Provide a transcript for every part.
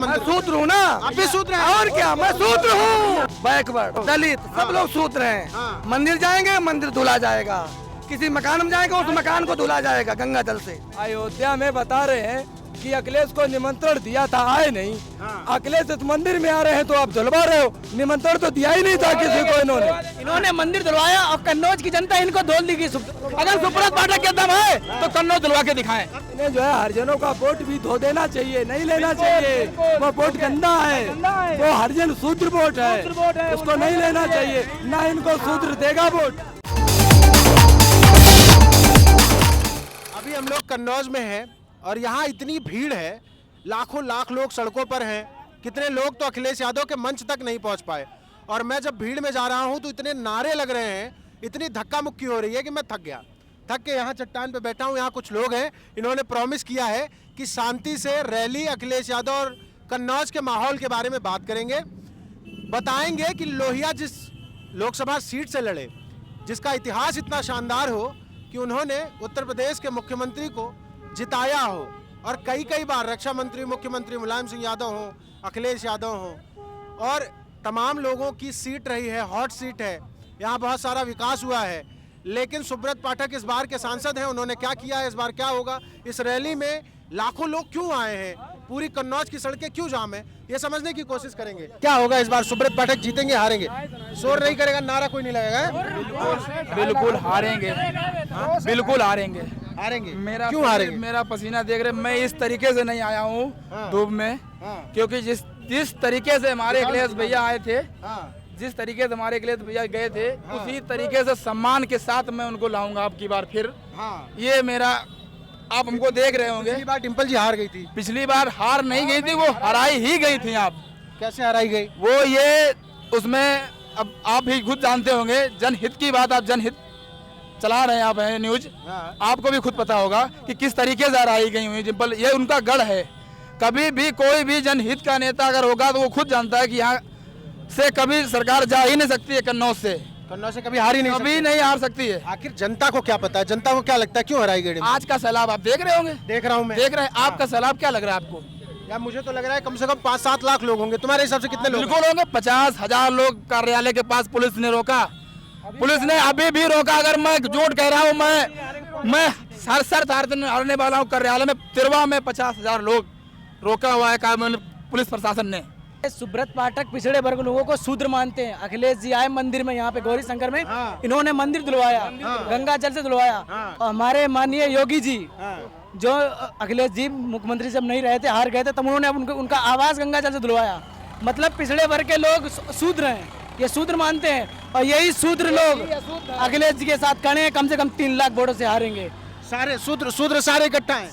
मैं सूत्र हूँ ना। आप भी सूत्र हैं? और क्या, मैं सूत्र हूँ। बैकवर्ड, दलित, सब लोग सूत्र हैं। मंदिर जाएंगे, मंदिर धुला जाएगा। किसी मकान में जाएगा, उस मकान को धुला जाएगा गंगा जल से। अयोध्या में बता रहे हैं कि अखिलेश को निमंत्रण दिया था, आए नहीं। अखिलेश इस मंदिर में आ रहे हैं तो आप धुलवा रहे हो, निमंत्रण तो दिया ही नहीं था किसी को। इन्होंने मंदिर धुलवाया और कन्नौज की जनता इनको धोल दी। अगर सुब्रत पाठक के दम है तो कन्नौज धुलवा के दिखाएं। इन्हें जो है हरिजनों का वोट भी धो देना चाहिए, नहीं लेना चाहिए। वो वोट गंदा है, वो हरिजन शूद्र वोट है, उसको नहीं लेना चाहिए। ना इनको शूद्र देगा वोट। अभी हम लोग कन्नौज में हैं और यहाँ इतनी भीड़ है, लाखों लाख लोग सड़कों पर हैं। कितने लोग तो अखिलेश यादव के मंच तक नहीं पहुँच पाए। और मैं जब भीड़ में जा रहा हूँ तो इतने नारे लग रहे हैं, इतनी धक्का मुक्की हो रही है कि मैं थक गया। थक के यहाँ चट्टान पे बैठा हूँ। यहाँ कुछ लोग हैं, इन्होंने प्रॉमिस किया है कि शांति से रैली अखिलेश यादव और कन्नौज के माहौल के बारे में बात करेंगे। बताएंगे कि लोहिया जिस लोकसभा सीट से लड़े, जिसका इतिहास इतना शानदार हो कि उन्होंने उत्तर प्रदेश के मुख्यमंत्री को जिताया हो, और कई बार रक्षा मंत्री, मुख्यमंत्री मुलायम सिंह यादव हो, अखिलेश यादव हो, और तमाम लोगों की सीट रही है, हॉट सीट है। यहाँ बहुत सारा विकास हुआ है। लेकिन सुब्रत पाठक इस बार के सांसद हैं, उन्होंने क्या किया है, इस बार क्या होगा, इस रैली में लाखों लोग क्यों आए हैं, पूरी कन्नौज की सड़कें क्यों जाम है, ये समझने की कोशिश करेंगे। क्या होगा इस बार, सुब्रत पाठक जीतेंगे, हारेंगे? शोर नहीं करेगा, नारा कोई नहीं लगेगा? बिल्कुल हारेंगे, बिल्कुल हारेंगे। हारेंगे? क्यों हारेंगे? मेरा पसीना देख रहे, मैं इस तरीके से नहीं आया हूँ धूप में, क्योंकि जिस तरीके से हमारे अखिलेश भैया आए थे, जिस तरीके से हमारे अखिलेश भैया गए थे, उसी तरीके से सम्मान के साथ मैं उनको लाऊंगा अब की बार फिर। ये मेरा, आप हमको देख रहे होंगे। पिछली बार डिम्पल जी हार गई थी। पिछली बार हार नहीं गई थी, वो हराई ही गई थी। आप कैसे हराई गई? वो ये उसमें, अब आप भी खुद जानते होंगे, जनहित की बात, आप जनहित चला रहे हैं, आप हैं न्यूज, आपको भी खुद पता होगा कि किस तरीके से हराई गई हुई डिम्पल। ये उनका गढ़ है। कभी भी कोई भी जनहित का नेता अगर होगा तो वो खुद जानता है कि यहाँ से कभी सरकार जा ही नहीं सकती है। कन्नौज से कभी हार ही नहीं, कभी नहीं हार सकती है। आखिर जनता को क्या पता है, जनता को क्या लगता है क्यों हराई गई? आज का सैलाब आप देख रहे होंगे। देख रहा हूँ मैं। देख रहे हैं, आपका सैलाब क्या लग रहा है आपको? यार मुझे तो लग रहा है कम से कम 5-7 लाख लोग होंगे। तुम्हारे हिसाब से कितने लोग? बिल्कुल होंगे, 50,000 लोग कार्यालय के पास पुलिस ने रोका। पुलिस ने अभी भी रोका। अगर मैं झूठ कह रहा हूँ, मैं सर हारने वाला हूँ। कार्यालय में तिरवा में 50,000 लोग रोका हुआ है पुलिस प्रशासन ने। सुब्रत पाठक पिछड़े वर्ग लोगों को शूद्र मानते हैं। अखिलेश जी आए मंदिर में, यहाँ पे गौरी शंकर में, इन्होंने मंदिर धुलवाया, गंगा जल से धुलवाया। और हमारे माननीय योगी जी, जो अखिलेश जी मुख्यमंत्री जब नहीं रहे थे, हार गए थे, तब उन्होंने उनका आवास गंगा जल से धुलवाया। मतलब पिछड़े वर्ग के लोग शूद्र हैं, ये शूद्र मानते हैं। और यही शूद्र लोग अखिलेश जी के साथ खड़े हैं। कम से कम 3 लाख वोटों से हारेंगे। सारे शूद्र सारे इकट्ठा हैं,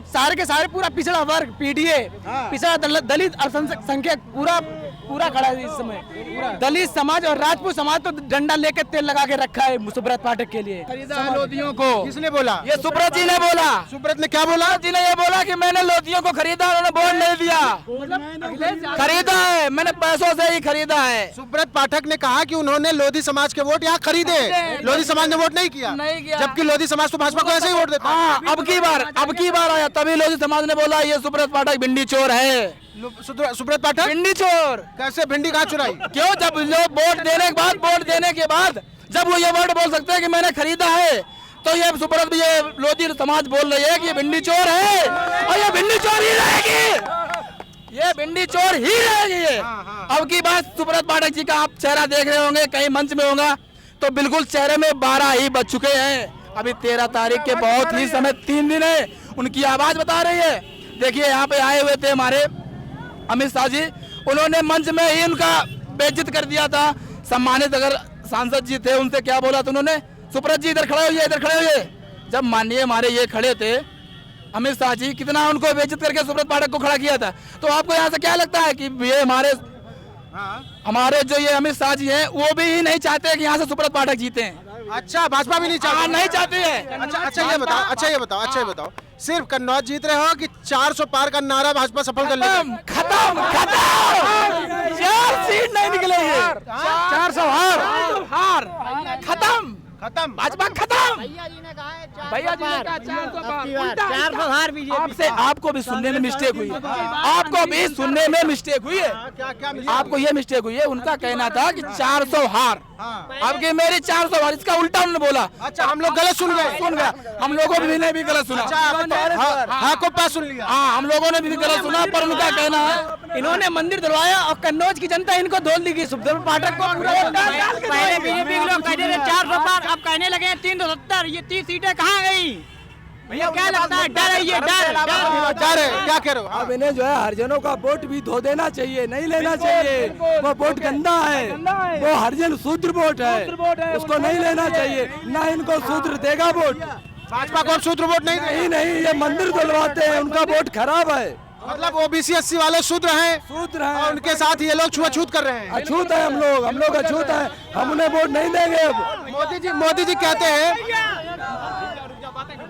सारे के सारे, पूरा पिछड़ा वर्ग, पीडीए, पिछड़ा दलित अल्पसंख्यक पूरा खड़ा है इस समय। दलित समाज और राजपूत समाज तो डंडा लेकर तेल लगा के रखा है सुब्रत पाठक के लिए। लोधियों को किसने बोला? ये सुब्रत जी ने बोला। सुब्रत ने क्या बोला? जी ने ये बोला कि मैंने लोधियों को खरीदा, उन्होंने वोट नहीं दिया। खरीदा है, मैंने पैसों से ही खरीदा है। सुब्रत पाठक ने कहा कि उन्होंने लोधी समाज के वोट यहाँ खरीदे, लोधी समाज ने वोट नहीं किया। जबकि लोधी समाज तो भाजपा को ऐसे ही वोट देता है। अब की बार आया तभी लोधी समाज ने बोला ये सुब्रत पाठक भिंडी चोर है। सुब्रत पाठक भिंडी चोर? कैसे भिंडी कहाँ चुराई? क्यों? जब लोग वोट देने के बाद जब वो ये वर्ड बोल सकते हैं कि मैंने खरीदा है, तो ये सुब्रत, ये लोधी समाज बोल रही है कि ये भिंडी चोर है, और ये भिंडी चोर ही रहेगी। ये भिंडी चोर ही रहेगी ये। अब की बात सुब्रत पाठक जी का आप चेहरा देख रहे होंगे, कहीं मंच में होगा तो बिल्कुल चेहरे में 12 ही बज चुके हैं। अभी 13 तारीख के बहुत ही समय, 3 दिन है, उनकी आवाज बता रही है। देखिए यहाँ पे आए हुए थे हमारे अमित शाह जी, उन्होंने मंच में ही उनका बेइज्जत कर दिया था। सम्मानित अगर सांसद जी थे, उनसे क्या बोला था उन्होंने, सुब्रत जी इधर खड़े होइए, इधर खड़े होइए। जब माननीय हमारे ये खड़े थे अमित शाह जी, कितना उनको बेइज्जत करके सुब्रत पाठक को खड़ा किया था। तो आपको यहाँ से क्या लगता है कि ये हमारे जो ये अमित शाह जी हैं, वो भी नहीं चाहते कि यहाँ से सुब्रत पाठक जीते हैं? अच्छा, भाजपा भी नहीं चाहती? नहीं चाहती है। अच्छा ये बताओ, सिर्फ कन्नौज जीत रहे हो कि 400 पार का नारा भाजपा सफल कर लेगी? खत्म 4 सीट नहीं निकलेगी। 400 हार खत्म। खत्म। भाजपा खत्म। भैया जी ने कहा है भैया जी ने कहा 400 पार। उल्टा 400 हार बीजेपी। आपसे आपको भी सुनने में मिस्टेक हुई है, आपको भी सुनने में मिस्टेक हुई है, क्या क्या आपको ये मिस्टेक हुई है। उनका कहना था कि 400 हार, अब की मेरी 400 हार, इसका उल्टा उन्होंने बोला। अच्छा, हम लोग गलत सुन गए। हम लोगों ने भी गलत सुना। हाँ को पास सुन लिया। हाँ, हम लोगों ने भी गलत सुना, पर उनका कहना है इन्होंने मंदिर धुलवाया और कन्नौज की जनता इनको धोल दी। सुखदेव पाठक को पहले बीजेपी के लोग कहते थे 400 पार, अब कहने लगे हैं 370। ये 30 सीटें कहाँ गई? भैया क्या लगता है? डर है ये, डर है, क्या कह रहे हो? अब इन्हें जो है हरिजनों का वोट भी धो देना चाहिए, नहीं लेना चाहिए। वो वोट गंदा है, वो हरिजन शूद्र वोट है, उसको नहीं लेना चाहिए। ना इनको शूद्र देगा वोट। भाजपा को शूद्र वोट नहीं नहीं नहीं, ये मंदिर धुलवाते हैं, उनका वोट खराब है। मतलब ओबीसी 80 वाले शूद्र हैं, शूद्र और है, उनके साथ ये लोग छुआछूत कर रहे हैं। अछूत है। हम लोग अछूत है, हम उन्हें वोट नहीं देंगे। अब मोदी जी कहते हैं,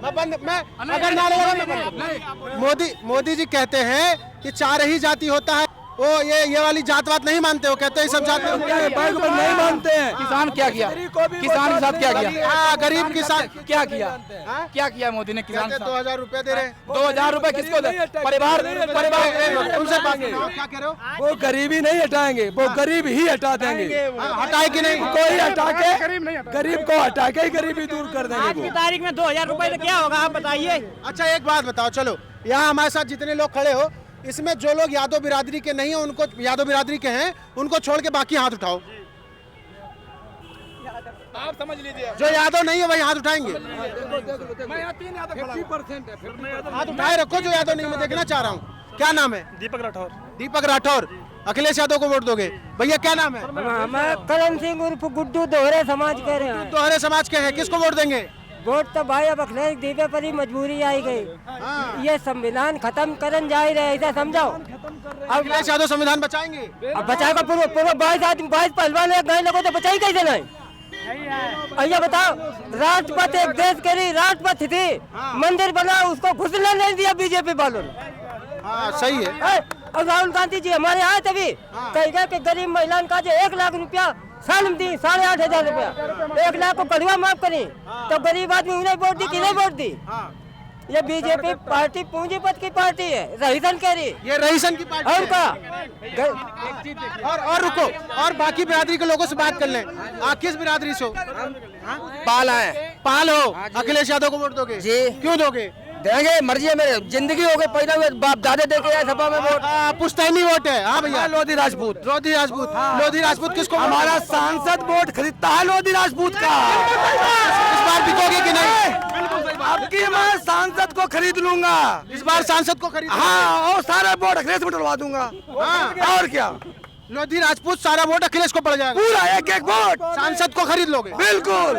मैं अगर ना लगा मैं बंद। मोदी जी कहते हैं कि 4 ही जाति होता है। वो ये वाली जातवात नहीं मानते हो, कहते हैं सब जात नहीं मानते हैं। किसान क्या किया, किसान के साथ क्या किया, हाँ, गरीब किसान क्या किया, क्या किया मोदी ने किसान के साथ? 2000 रुपए दे रहे हैं। 2000 रुपए किसको दे? परिवार तुमसे बात कर रहा हूं, क्या कह रहे हो? वो गरीबी नहीं हटाएंगे, वो गरीब ही हटा देंगे। हटाए कि नहीं? कोई हटा के गरीब को हटा के ही गरीबी दूर कर आज देंगे। की तारीख में 2000 रुपए तो क्या होगा, आप बताइए। अच्छा, एक बात बताओ, चलो यहाँ हमारे साथ जितने लोग खड़े हो, इसमें जो लोग यादव बिरादरी के नहीं है, उनको यादव बिरादरी के हैं, उनको छोड़ के बाकी हाथ उठाओ। आप समझ लीजिए, जो यादव नहीं है वही हाथ उठाएंगे। मैं यहाँ 3 यादव खड़ा हूं। हाथ उठाए रखो जो यादव नहीं, मैं देखना चाह रहा हूँ। क्या नाम है? दीपक राठौर। दीपक राठौर। अखिलेश यादव को वोट दोगे? भैया क्या नाम है? मैं करम सिंह उर्फ गुड्डू दोहरे समाज के रहे हैं। दोहरे समाज के हैं, किसको वोट देंगे? वोट तो भाई अब अखिलेश दीपे पर ही मजबूरी आई गई। ये संविधान खत्म करन जा ही रहे, ऐसा समझो। अब अखिलेश यादव संविधान बचाएंगे? अब बचाएगा पूरा 22 पहलवान है, गए लोगों तो बचाई कैसे नहीं? भैया बताओ, राष्ट्रपति एक देश के लिए राष्ट्रपति थी, मंदिर बना उसको घुसने नहीं दिया बीजेपी वालों ने। हाँ, सही है। और राहुल गांधी जी हमारे आए तभी कहेगा कि गरीब महिलाओं का जो 1 लाख रुपया साल में दी, 8,500 रुपया, 1 लाख को कड़ुआ माफ करी, तो गरीब आदमी उन्हें वोट दी कि नहीं वोट दी? ये बीजेपी पार्टी पूंजीपत की पार्टी है, रहीसन कह रही। ये रहीसन की पार्टी और है। का और रुको, और बाकी बिरादरी के लोगों से बात कर लें। किस बिरादरी से हो? पाल है। पाल हो। अखिलेश यादव को वोट दोगे? जी। क्यों दोगे? देंगे, मर्जी है मेरे, जिंदगी हो गई, पैदा हुए बाप दादे दे के आए सपा में वोट। पुश्तैनी वोट है। हाँ भैया, लोधी राजपूत। लोधी राजपूत। लोधी राजपूत किसको? हमारा सांसद वोट खरीदता है लोधी राजपूत का। इस बार बिकोगे कि नहीं? अब की मैं सांसद को खरीद लूंगा, इस बार सांसद को खरीद। हाँ, और सारे वोट अखिलेश में डलवा दूंगा। हाँ, और क्या, लोधी राजपूत सारा वोट अखिलेश को पड़ जाएगा। पूरा एक वोट सांसद को खरीद लोगे? बिल्कुल।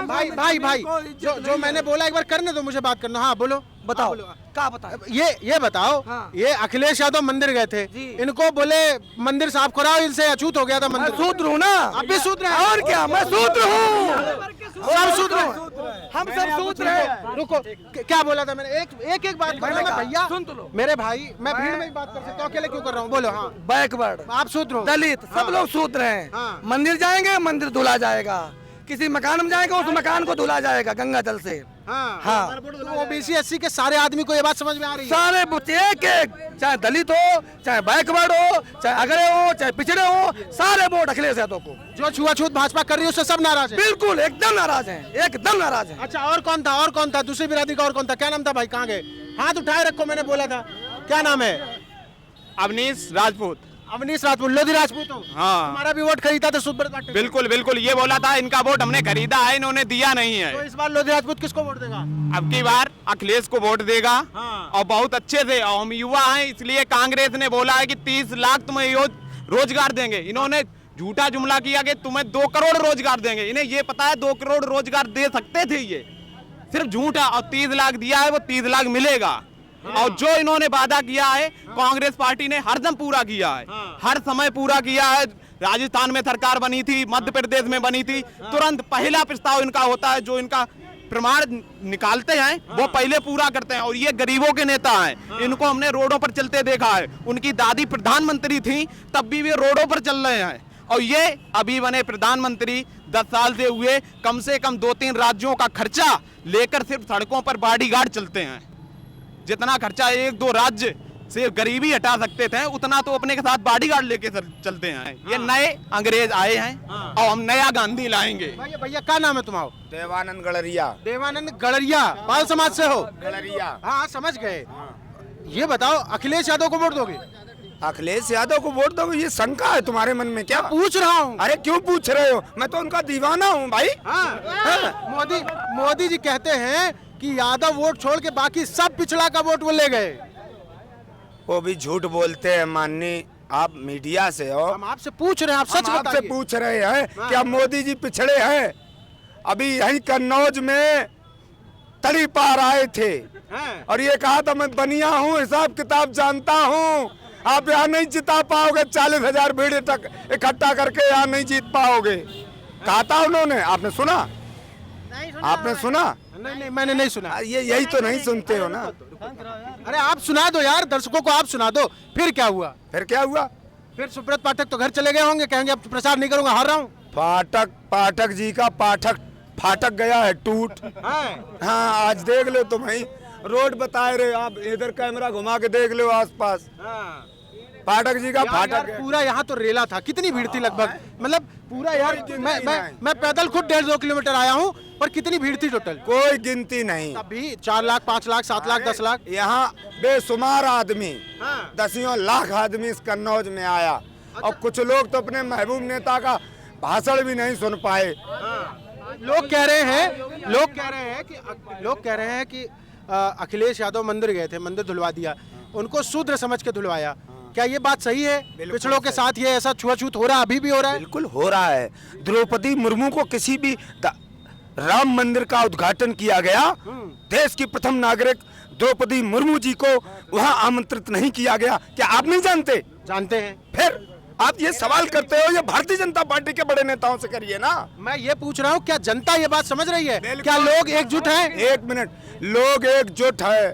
भाई जो मैंने बोला, एक बार करने दो मुझे बात करना। हाँ बोलो, बताओ क्या बताओ। ये बताओ, ये अखिलेश यादव मंदिर गए थे, इनको बोले मंदिर साफ कराओ, इनसे अछूत हो गया था मंदिर। सूत्र हूँ ना, अब भी सूत्र है। और क्या, मैं सूत्र हूँ, सब सूत्र हैं। हम सब सूत्र हैं। रुको, क्या बोला था मैंने? एक बात करना मैं भैया, सुन तो लो। मेरे भाई, मैं भीड़ में ही बात कर सकता हूँ, अकेले क्यों कर रहा हूँ? बोलो। हाँ, बैकवर्ड, आप सूत्र हो। दलित, सब लोग सूत्र हैं। हाँ। मंदिर जाएंगे, मंदिर धुला जाएगा, किसी मकान में जाएंगे, उस मकान को धुला जाएगा गंगा जल से। हाँ। तो ओबीसी 80 के सारे आदमी को ये बात समझ में आ रही है? सारे एक, चाहे दलित हो, चाहे बैकवर्ड हो, चाहे अगड़े हो, चाहे पिछड़े हो, सारे वोट अखिलेश यादव को। जो छुआछूत भाजपा कर रही है उससे सब नाराज है? बिल्कुल, एकदम नाराज हैं, एकदम नाराज हैं। अच्छा, और कौन था दूसरी बिरादरी का? और कौन था? क्या नाम था भाई? कहाँ गए? हाथ उठाए रखो, मैंने बोला था। क्या नाम है? अवनीश राजपूत। अवनीश राजपूत। लोधी राजपूत हो? हाँ। तुम्हारा भी वोट खरीदा था सुब्रत पाठक? बिल्कुल बिल्कुल, ये बोला था, इनका वोट हमने खरीदा है, इन्होंने दिया नहीं है। तो इस बार लोधी राजपूत किसको वोट देगा? अब की बार अखिलेश को वोट देगा। हाँ। और बहुत अच्छे से, और हम युवा हैं, इसलिए कांग्रेस ने बोला है कि 30 लाख तुम्हें रोजगार देंगे। इन्होंने झूठा जुमला किया कि तुम्हें 2 करोड़ रोजगार देंगे। इन्हें ये पता है 2 करोड़ रोजगार दे सकते थे, ये सिर्फ झूठा। और 30 लाख दिया है, वो 30 लाख मिलेगा। और जो इन्होंने वादा किया है, कांग्रेस पार्टी ने हरदम पूरा किया है, हर समय पूरा किया है। राजस्थान में सरकार बनी थी, मध्य प्रदेश में बनी थी, तुरंत पहला प्रस्ताव इनका होता है, जो इनका प्रमाण निकालते हैं वो पहले पूरा करते हैं। और ये गरीबों के नेता हैं, इनको हमने रोडों पर चलते देखा है। उनकी दादी प्रधानमंत्री थी, तब भी वे रोडों पर चल रहे हैं। और ये अभी बने प्रधानमंत्री 10 साल से हुए, कम से कम 2-3 राज्यों का खर्चा लेकर सिर्फ सड़कों पर बॉडीगार्ड चलते हैं। जितना खर्चा 1-2 राज्य से गरीबी हटा सकते थे उतना तो अपने के साथ बॉडीगार्ड लेके चलते हैं। ये नए अंग्रेज आए हैं और हम नया गांधी लाएंगे। भैया क्या नाम है तुम्हारा? देवानंद गड़रिया। देवानंद गड़रिया। पाल समाज से हो? गड़रिया। हाँ समझ गए। ये बताओ अखिलेश यादव को वोट दोगे? अखिलेश यादव को वोट दोगे, ये शंका है तुम्हारे मन में क्या? पूछ रहा हूँ। अरे क्यों पूछ रहे हो, मैं तो उनका दीवाना हूँ भाई। मोदी जी कहते हैं कि यादव वोट छोड़ के बाकी सब पिछड़ा का वोट वो ले गए। वो भी झूठ बोलते हैं माननीय, आप मीडिया से हो। हम आपसे पूछ रहे हैं, आप सच हम आपसे बताइए। पूछ रहे हैं क्या मोदी जी पिछड़े हैं? अभी यही कन्नौज में तड़ी पार आए थे और ये कहा था मैं बनिया हूँ, हिसाब किताब जानता हूँ, आप यहाँ नहीं जिता पाओगे, 40,000 भीड़ तक इकट्ठा करके यहाँ नहीं जीत पाओगे, कहा था उन्होंने। आपने सुना? आपने सुना? नहीं मैंने नहीं सुना। ये यही तो नहीं सुनते हो ना। अरे आप सुना दो यार, दर्शकों को आप सुना दो। फिर क्या हुआ? फिर क्या हुआ? फिर सुब्रत पाठक तो घर चले गए होंगे, कहेंगे अब प्रचार नहीं करूंगा, हार रहा हूँ। पाठक जी का फाटक गया है टूट। हाँ आज देख लो तुम ही रोड बताए रहे, आप इधर कैमरा घुमा के देख लो आसपास। पाठक जी का फाटक पूरा यहाँ तो रेला था। कितनी भीड़ थी लगभग? मतलब पूरा यार मैं पैदल खुद 1.5-2 किलोमीटर आया हूँ, पर कितनी भीड़ थी टोटल? कोई गिनती नहीं। अभी 4 लाख 5 लाख 7 लाख 10 लाख यहाँ बेशुमार आदमी, दसियों लाख आदमी इस कन्नौज में आया। और कुछ लोग तो अपने महबूब नेता का भाषण भी नहीं सुन पाए। लोग कह रहे हैं कि अखिलेश यादव मंदिर गए थे, मंदिर धुलवा दिया, उनको शूद्र समझ के धुलवाया। क्या ये बात सही है? पिछड़ों के साथ ये ऐसा छुआछूत हो रहा है? अभी भी हो रहा है? बिल्कुल हो रहा है। द्रौपदी मुर्मू को किसी भी राम मंदिर का उद्घाटन किया गया, देश की प्रथम नागरिक द्रौपदी मुर्मू जी को वहां आमंत्रित नहीं किया गया। क्या आप नहीं जानते? जानते हैं। फिर आप ये सवाल करते हो, ये भारतीय जनता पार्टी के बड़े नेताओं से करिए ना। मैं ये पूछ रहा हूँ, क्या जनता ये बात समझ रही है? क्या लोग एकजुट हैं? एक मिनट, लोग एकजुट है।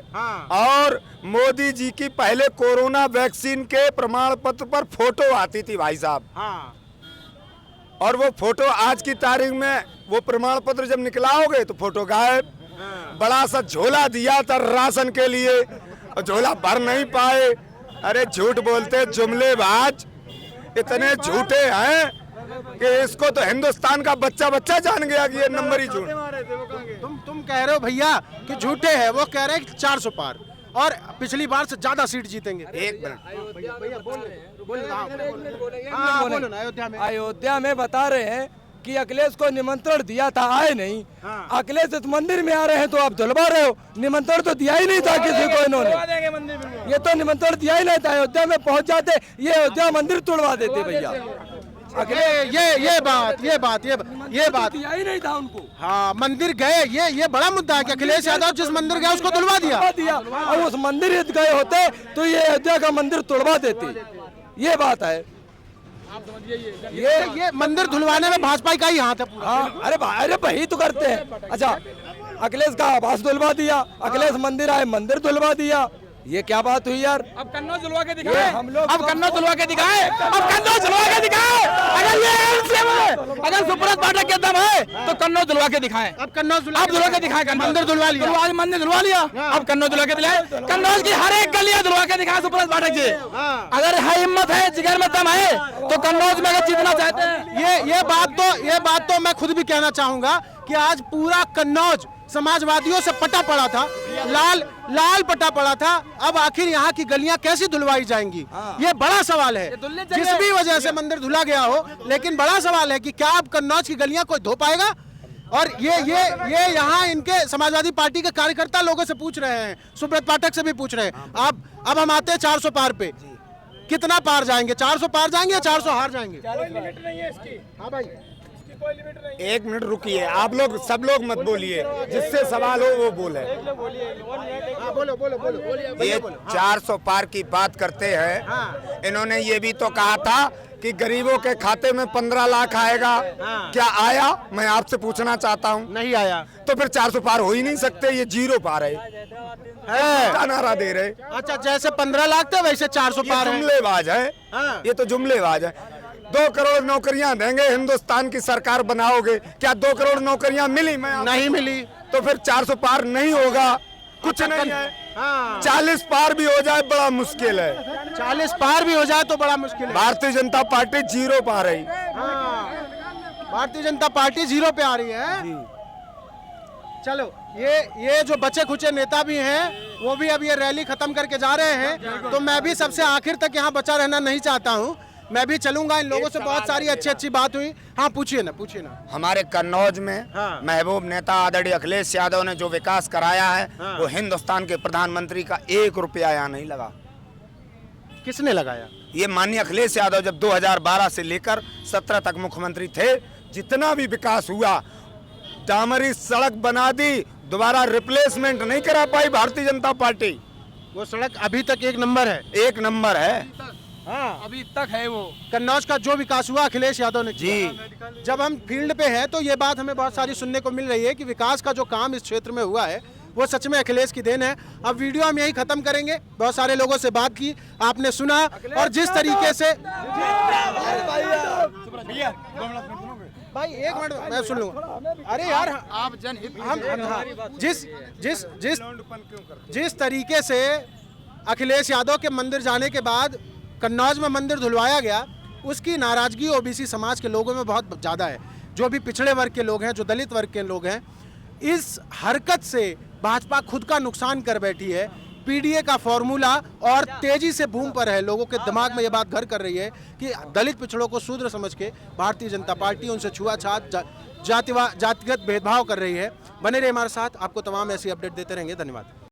और मोदी जी की पहले कोरोना वैक्सीन के प्रमाण पत्र पर फोटो आती थी भाई साहब, और वो फोटो आज की तारीख में वो प्रमाण पत्र जब निकलाओगे तो फोटो गायब। बड़ा सा झोला दिया था राशन के लिए, और झोला भर नहीं पाए। अरे झूठ बोलते जुमलेबाज, इतने झूठे हैं कि इसको तो हिंदुस्तान का बच्चा जान गया कि ये नंबर ही झूठ। तुम कह रहे हो भैया कि झूठे हैं, वो कह रहे हैं कि 400 पार और पिछली बार से ज्यादा सीट जीतेंगे। एक मिनट, अयोध्या में बता रहे हैं कि अखिलेश को निमंत्रण दिया था, आए नहीं। अखिलेश इस मंदिर में आ रहे हैं तो आप धुलवा रहे हो। निमंत्रण तो दिया ही नहीं था किसी को इन्होंने, ये तो निमंत्रण दिया ही नहीं था। अयोध्या में पहुंच जाते, ये अयोध्या मंदिर तोड़वा देते भैया। ये बात दिया ही नहीं था उनको। हाँ मंदिर गए, ये बड़ा मुद्दा है कि अखिलेश यादव जिस मंदिर गए उसको धुलवा दिया। और उस मंदिर गए होते तो ये अयोध्या का मंदिर तोड़वा देते, ये बात है। ये मंदिर धुलवाने में भाजपा का ही हाथ है पूरा। हाँ अरे वही तो करते हैं। अच्छा अखिलेश का आवास धुलवा दिया, अखिलेश मंदिर आए मंदिर धुलवा दिया, ये क्या बात हुई यार? अब कन्नौज धुलवा के दिखाए, हम लोग अब कन्नौज धुलवा के दिखाए, अब कन्नौज धुलवा के दिखाए। अगर ये एमसीएम है, अगर सुब्रत पाठक के दम है तो कन्नौज धुलवा के दिखाए। अब कन्नौज धुलवा के दिखाए, मंदिर धुलवा लिया, मंदिर धुलवा लिया, अब कन्नौज धुलवा के दिलाए। कन्नौज की हर एक गलियां धुलवा के दिखाए सुब्रत पाठक जी। अगर है हिम्मत है, जिगर में दम है तो कन्नौज में अगर जीतना चाहते हैं। ये बात तो मैं खुद भी कहना चाहूंगा कि आज पूरा कन्नौज समाजवादियों से पटा पड़ा था, लाल पटा पड़ा था। अब आखिर यहाँ की गलियां कैसे धुलवाई जाएंगी, ये बड़ा सवाल है। जिस भी वजह से मंदिर धुला गया हो, लेकिन बड़ा सवाल है कि क्या अब कन्नौज की गलियां कोई धो पाएगा? और ये यहाँ इनके समाजवादी पार्टी के कार्यकर्ता लोगों से पूछ रहे हैं, सुब्रत पाठक से भी पूछ रहे हैं। अब हम आते हैं 400 पार पे, कितना पार जाएंगे? 400 पार जाएंगे या 400 हार जाएंगे? हाँ भाई एक मिनट रुकिए, आप लोग सब लोग मत बोलिए, जिससे सवाल हो वो बोले। ये 400 पार की बात करते हैं। इन्होंने ये भी तो कहा था कि गरीबों के खाते में 15 लाख आएगा, क्या आया? मैं आपसे पूछना चाहता हूँ। नहीं आया तो फिर 400 पार हो ही नहीं सकते, ये 0 पार है, क्या नारा दे रहे? अच्छा जैसे 15 लाख थे वैसे 400 पार है। जुमलेबाज है, ये तो जुमलेबाज है। 2 करोड़ नौकरियां देंगे, हिंदुस्तान की सरकार बनाओगे, क्या 2 करोड़ नौकरियां मिली? मैं नहीं मिली तो फिर 400 पार नहीं होगा, कुछ नहीं है। 40 पार भी हो जाए बड़ा मुश्किल है, 40 पार भी हो जाए तो बड़ा मुश्किल है। भारतीय जनता पार्टी 0 पा रही। भारतीय जनता पार्टी 0 पे आ रही है। चलो, ये जो बचे खुचे नेता भी हैं वो भी अब ये रैली खत्म करके जा रहे हैं, तो मैं भी सबसे आखिर तक यहाँ बचा रहना नहीं चाहता हूँ, मैं भी चलूंगा। इन लोगों से बहुत सारी अच्छी बात हुई। हाँ, पूछिए ना। हमारे कन्नौज में महबूब नेता आदरणीय अखिलेश यादव ने जो विकास कराया है वो हिंदुस्तान के प्रधानमंत्री का 1 रुपया यहाँ नहीं लगा। किसने लगाया? ये माननीय अखिलेश यादव जब 2012 से लेकर 17 तक मुख्यमंत्री थे, जितना भी विकास हुआ, डामरी सड़क बना दी, दोबारा रिप्लेसमेंट नहीं करा पाई भारतीय जनता पार्टी। वो सड़क अभी तक 1 नंबर है। 1 नंबर है। हाँ, अभी तक है वो। कन्नौज का जो विकास हुआ अखिलेश यादव ने किया। जब हम फील्ड पे हैं तो ये बात हमें बहुत सारी सुनने को मिल रही है कि विकास का जो काम इस क्षेत्र में हुआ है वो सच में अखिलेश की देन है। अब वीडियो हम यही खत्म करेंगे। बहुत सारे लोगों से बात की, आपने सुना, और जिस तरीके से भाई 1 मिनट मैं सुन लूंगा। अरे यार, आप जनहित हम जिस तरीके से अखिलेश यादव के मंदिर जाने के बाद कन्नौज में मंदिर धुलवाया गया, उसकी नाराजगी ओबीसी समाज के लोगों में बहुत ज़्यादा है। जो भी पिछड़े वर्ग के लोग हैं, जो दलित वर्ग के लोग हैं, इस हरकत से भाजपा खुद का नुकसान कर बैठी है। पीडीए का फॉर्मूला और तेजी से बूम पर है। लोगों के दिमाग में ये बात घर कर रही है कि दलित पिछड़ों को शूद्र समझ के भारतीय जनता पार्टी उनसे छुआछात, जातिगत भेदभाव कर रही है। बने रहिए हमारे साथ, आपको तमाम ऐसी अपडेट देते रहेंगे। धन्यवाद।